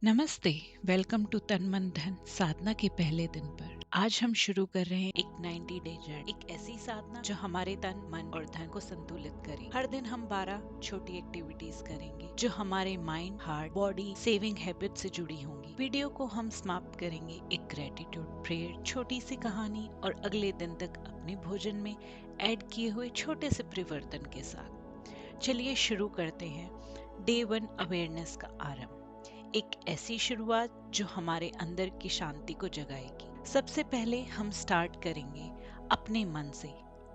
नमस्ते। Welcome to तन मन धन साधना के पहले दिन पर आज हम शुरू कर रहे हैं एक 90 डे जर्नी, एक ऐसी साधना जो हमारे तन मन और धन को संतुलित करे। हर दिन हम 12 छोटी एक्टिविटीज करेंगे जो हमारे mind, heart, body saving habit से जुड़ी होंगी। वीडियो को हम समाप्त करेंगे एक ग्रेटिट्यूड प्रेयर, छोटी सी कहानी और अगले दिन तक अपने भोजन में ऐड किए हुए छोटे से परिवर्तन के साथ। चलिए शुरू करते हैं डे 1 अवेयरनेस का आरंभ। एक ऐसी शुरुआत जो हमारे अंदर की शांति को जगाएगी। सबसे पहले हम स्टार्ट करेंगे अपने मन से,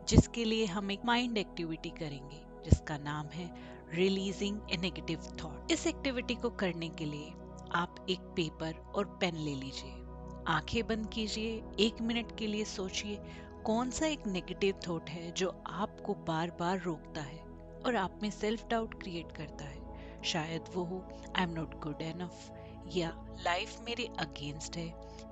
जिसके लिए हम एक माइंड एक्टिविटी करेंगे जिसका नाम है रिलीजिंग ए नेगेटिव थॉट। इस एक्टिविटी को करने के लिए आप एक पेपर और पेन ले लीजिए, आंखें बंद कीजिए, 1 मिनट के लिए सोचिए कौन सा एक नेगेटिव थॉट है जो आपको बार बार रोकता है और आप में सेल्फ डाउट क्रिएट करता है। शायद वो हो I am not good enough, या लाइफ मेरे अगेंस्ट है,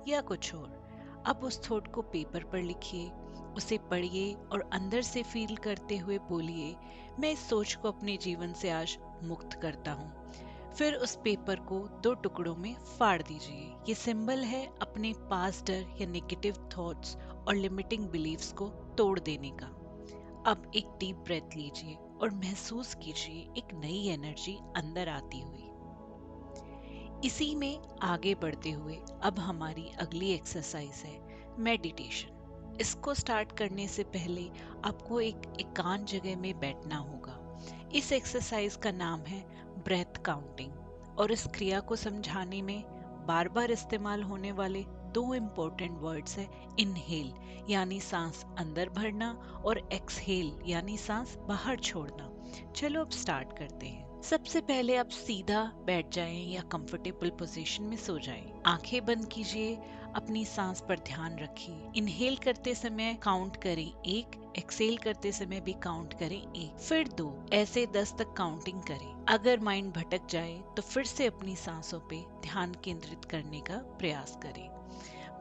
या कुछ और। अब उस थॉट को पेपर पर लिखिए, उसे पढ़िए और अंदर से फील करते हुए बोलिए, मैं इस सोच को अपने जीवन से आज मुक्त करता हूँ। फिर उस पेपर को 2 टुकड़ों में फाड़ दीजिए। ये सिंबल है अपने पास्ट डर या नेगेटिव थॉट्स और लिमिटिंग बिलीव्स को तोड़ देने का। अब एक डीप ब्रेथ लीजिए और महसूस कीजिए एक नई एनर्जी अंदर आती हुई। इसी में आगे बढ़ते हुए अब हमारी अगली एक्सरसाइज है मेडिटेशन। इसको स्टार्ट करने से पहले आपको एक एकांत जगह में बैठना होगा। इस एक्सरसाइज का नाम है ब्रेथ काउंटिंग और इस क्रिया को समझाने में बार बार इस्तेमाल होने वाले 2 इम्पोर्टेंट वर्ड्स है इनहेल यानी सांस अंदर भरना और एक्सहेल यानी सांस बाहर छोड़ना। चलो अब स्टार्ट करते हैं। सबसे पहले आप सीधा बैठ जाएं या कंफर्टेबल पोजीशन में सो जाएं। आंखें बंद कीजिए, अपनी सांस पर ध्यान रखिए। इनहेल करते समय काउंट करें 1, एक्सहेल करते समय भी काउंट करें 1, फिर 2, ऐसे 10 तक काउंटिंग करें। अगर माइंड भटक जाए तो फिर से अपनी सांसों पे ध्यान केंद्रित करने का प्रयास करें।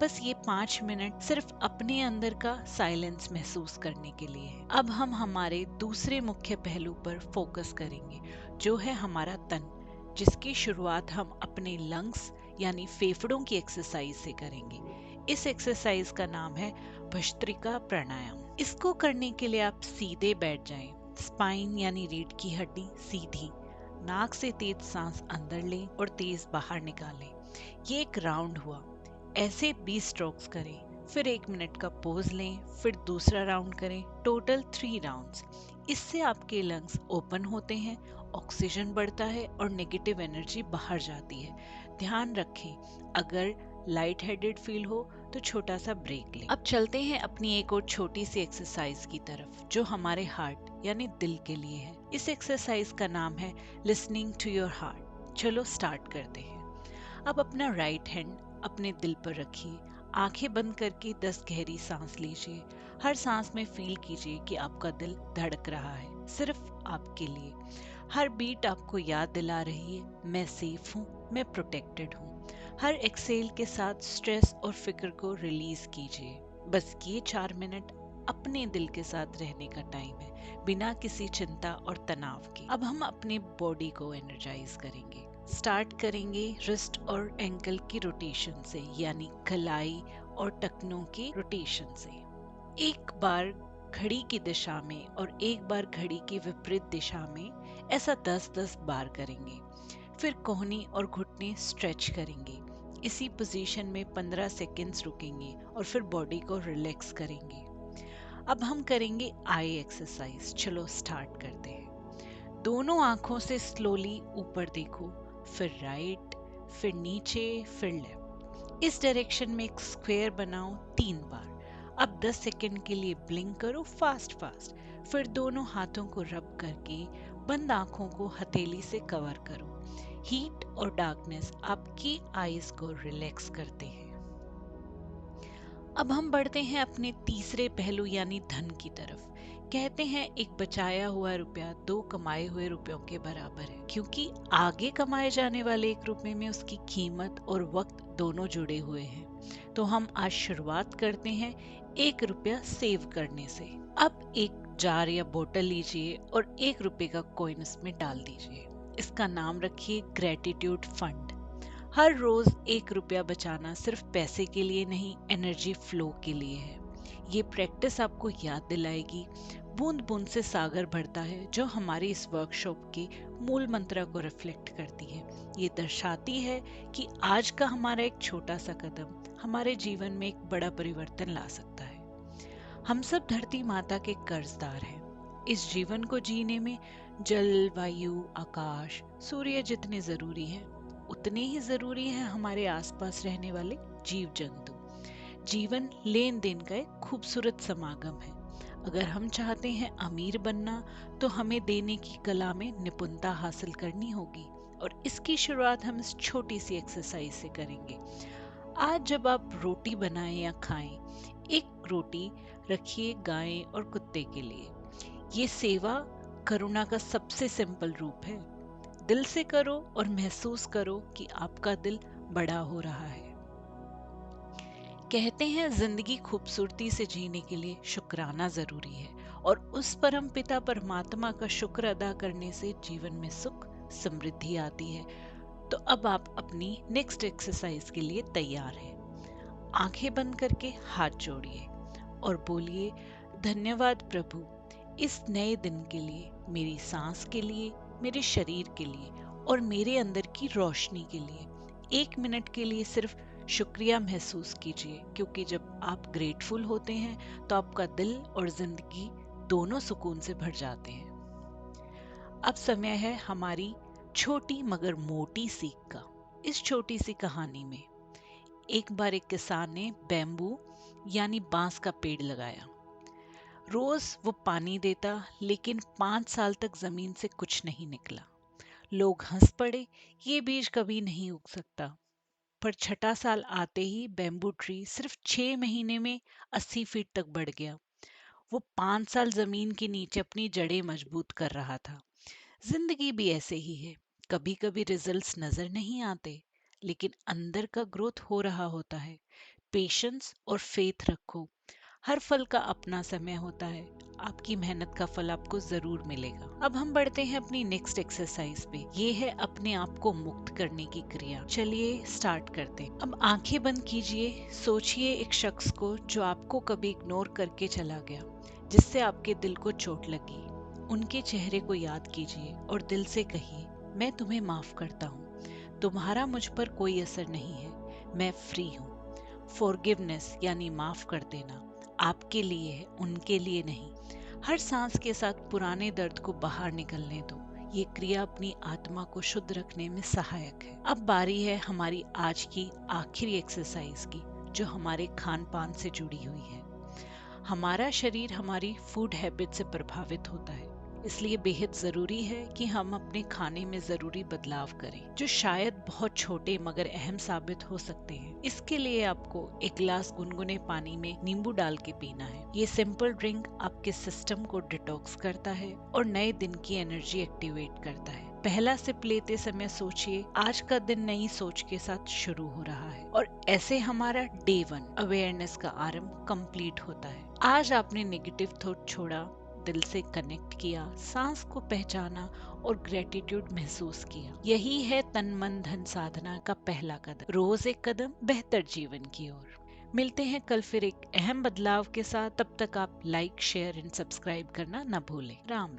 बस ये 5 मिनट सिर्फ अपने अंदर का साइलेंस महसूस करने के लिए है। अब हम हमारे दूसरे मुख्य पहलू पर फोकस करेंगे जो है हमारा तन, जिसकी शुरुआत हम अपने लंग्स यानी फेफड़ों की एक्सरसाइज से करेंगे। इस एक्सरसाइज का नाम है भस्त्रिका प्राणायाम। इसको करने के लिए आप सीधे बैठ जाएं, स्पाइन यानी रीढ़ की हड्डी सीधी, नाक से तेज सांस अंदर लें और तेज बाहर निकालें। ये एक राउंड हुआ। ऐसे 20 स्ट्रोक्स करें, फिर 1 मिनट का पोज लें, फिर दूसरा राउंड करें, टोटल 3 राउंड्स। इससे आपके लंग्स ओपन होते हैं, ऑक्सीजन बढ़ता है और नेगेटिव एनर्जी बाहर जाती है। ध्यान रखें, अगर लाइट हेडेड फील हो तो छोटा सा ब्रेक लें। अब चलते हैं अपनी एक और छोटी सी एक्सरसाइज की तरफ जो हमारे हार्ट यानी दिल के लिए है। इस एक्सरसाइज का नाम है लिसनिंग टू योर हार्ट। चलो स्टार्ट करते हैं। अब अपना राइट हैंड अपने दिल पर रखिए, आंखें बंद करके 10 गहरी सांस लीजिए। हर सांस में फील कीजिए कि आपका दिल धड़क रहा है, सिर्फ आपके लिए। हर बीट आपको याद दिला रही है मैं सेफ हूँ, मैं प्रोटेक्टेड हूँ। हर एक्सेल के साथ स्ट्रेस और फिक्र को रिलीज कीजिए। बस ये 4 मिनट अपने दिल के साथ रहने का टाइम है, बिना किसी चिंता और तनाव के। अब हम अपने बॉडी को एनर्जाइज करेंगे। स्टार्ट करेंगे रिस्ट और एंकल की रोटेशन से, यानी कलाई और टखनों के रोटेशन से। एक बार घड़ी की दिशा में और एक बार घड़ी की विपरीत दिशा में, ऐसा 10-10 बार करेंगे। फिर कोहनी और घुटने स्ट्रेच करेंगे। इसी पोजीशन में 15 सेकेंड्स रुकेंगे और फिर बॉडी को रिलैक्स करेंगे। अब हम करेंगे आई एक्सरसाइज। चलो स्टार्ट करते हैं। दोनों आंखों से स्लोली ऊपर देखो, फिर राइट, फिर नीचे, फिर लेफ्ट। इस डायरेक्शन में एक स्क्वायर बनाओ 3 बार। अब 10 सेकंड के लिए ब्लिंक करो फास्ट फास्ट, फिर दोनों हाथों को रब करके बंद आंखों को हथेली से कवर करो। हीट और डार्कनेस आपकी आईज को रिलैक्स करते हैं। अब हम बढ़ते हैं अपने तीसरे पहलू यानी धन की तरफ। कहते हैं एक बचाया हुआ रुपया 2 कमाए हुए रुपयों के बराबर है, क्योंकि आगे कमाए जाने वाले 1 रुपये में उसकी कीमत और वक्त दोनों जुड़े हुए हैं। तो हम आज शुरुआत करते हैं 1 रुपया सेव करने से। अब एक जार या बोतल लीजिए और 1 रुपये का कॉइन इसमें डाल दीजिए। इसका नाम रखिए ग्रेटिट्यूड फंड। हर रोज 1 रुपया बचाना सिर्फ पैसे के लिए नहीं, एनर्जी फ्लो के लिए है। ये प्रैक्टिस आपको याद दिलाएगी बूंद बूंद से सागर बढ़ता है, जो हमारी इस वर्कशॉप के मूल मंत्र को रिफ्लेक्ट करती है। ये दर्शाती है कि आज का हमारा एक छोटा सा कदम हमारे जीवन में एक बड़ा परिवर्तन ला सकता है। हम सब धरती माता के कर्जदार हैं। इस जीवन को जीने में जल, वायु, आकाश, सूर्य जितने जरूरी हैं, उतने ही जरूरी हैं हमारे आसपास रहने वाले जीव जंतु। जीवन लेन देन का एक खूबसूरत समागम है। अगर हम चाहते हैं अमीर बनना, तो हमें देने की कला में निपुणता हासिल करनी होगी, और इसकी शुरुआत हम इस छोटी सी एक्सरसाइज से करेंगे। आज जब आप रोटी बनाएं या खाएं, एक रोटी रखिए गाय और कुत्ते के लिए। ये सेवा करुणा का सबसे सिंपल रूप है। दिल से करो और महसूस करो कि आपका दिल बड़ा हो रहा है। कहते हैं जिंदगी खूबसूरती से जीने के लिए शुक्राना जरूरी है, और उस परम पिता परमात्मा का शुक्र अदा करने से जीवन में सुख समृद्धि आती है। तो अब आप अपनी नेक्स्ट एक्सरसाइज के लिए तैयार हैं। आंखें बंद करके हाथ जोड़िए और बोलिए, धन्यवाद प्रभु, इस नए दिन के लिए, मेरी सांस के लिए, मेरे शरीर के लिए और मेरे अंदर की रोशनी के लिए। 1 मिनट के लिए सिर्फ शुक्रिया महसूस कीजिए, क्योंकि जब आप ग्रेटफुल होते हैं तो आपका दिल और जिंदगी दोनों सुकून से भर जाते हैं। अब समय है हमारी छोटी मगर मोटी सीख का। इस छोटी सी कहानी में एक बार एक किसान ने बैम्बू यानी बांस का पेड़ लगाया। रोज वो पानी देता, लेकिन 5 साल तक जमीन से कुछ नहीं निकला। लोग हंस पड़े, ये बीज कभी नहीं उग सकता। पर छठा साल आते ही बैम्बू ट्री सिर्फ 6 महीने में 80 फीट तक बढ़ गया। वो 5 साल जमीन के नीचे अपनी जड़ें मजबूत कर रहा था। जिंदगी भी ऐसे ही है। कभी कभी रिजल्ट्स नजर नहीं आते, लेकिन अंदर का ग्रोथ हो रहा होता है। पेशेंस और फेथ रखो। हर फल का अपना समय होता है। आपकी मेहनत का फल आपको जरूर मिलेगा। अब हम बढ़ते हैं अपनी नेक्स्ट एक्सरसाइज पे। ये है अपने आप को मुक्त करने की क्रिया। चलिए स्टार्ट करते हैं। अब आंखें बंद कीजिए। सोचिए एक शख्स को जो आपको कभी इग्नोर करके चला गया, जिससे आपके दिल को चोट लगी। उनके चेहरे को याद कीजिए और दिल से कहिए, मैं तुम्हें माफ करता हूँ। तुम्हारा मुझ पर कोई असर नहीं है। मैं फ्री हूँ। फॉरगिवनेस यानी माफ कर देना आपके लिए है, उनके लिए नहीं। हर सांस के साथ पुराने दर्द को बाहर निकलने दो। ये क्रिया अपनी आत्मा को शुद्ध रखने में सहायक है। अब बारी है हमारी आज की आखिरी एक्सरसाइज की, जो हमारे खान पान से जुड़ी हुई है। हमारा शरीर हमारी फूड हैबिट से प्रभावित होता है, इसलिए बेहद जरूरी है कि हम अपने खाने में जरूरी बदलाव करें, जो शायद बहुत छोटे मगर अहम साबित हो सकते हैं। इसके लिए आपको 1 गिलास गुनगुने पानी में नींबू डाल के पीना है। ये सिंपल ड्रिंक आपके सिस्टम को डिटॉक्स करता है और नए दिन की एनर्जी एक्टिवेट करता है। पहला सिप लेते समय सोचिए, आज का दिन नई सोच के साथ शुरू हो रहा है, और ऐसे हमारा डे 1 अवेयरनेस का आरंभ कंप्लीट होता है। आज आपने नेगेटिव थॉट छोड़ा, दिल से कनेक्ट किया, सांस को पहचाना और ग्रेटिट्यूड महसूस किया। यही है तन मन धन साधना का पहला कदम। रोज एक कदम बेहतर जीवन की ओर। मिलते हैं कल फिर एक अहम बदलाव के साथ। तब तक आप लाइक, शेयर एंड सब्सक्राइब करना न भूलें। राम राम।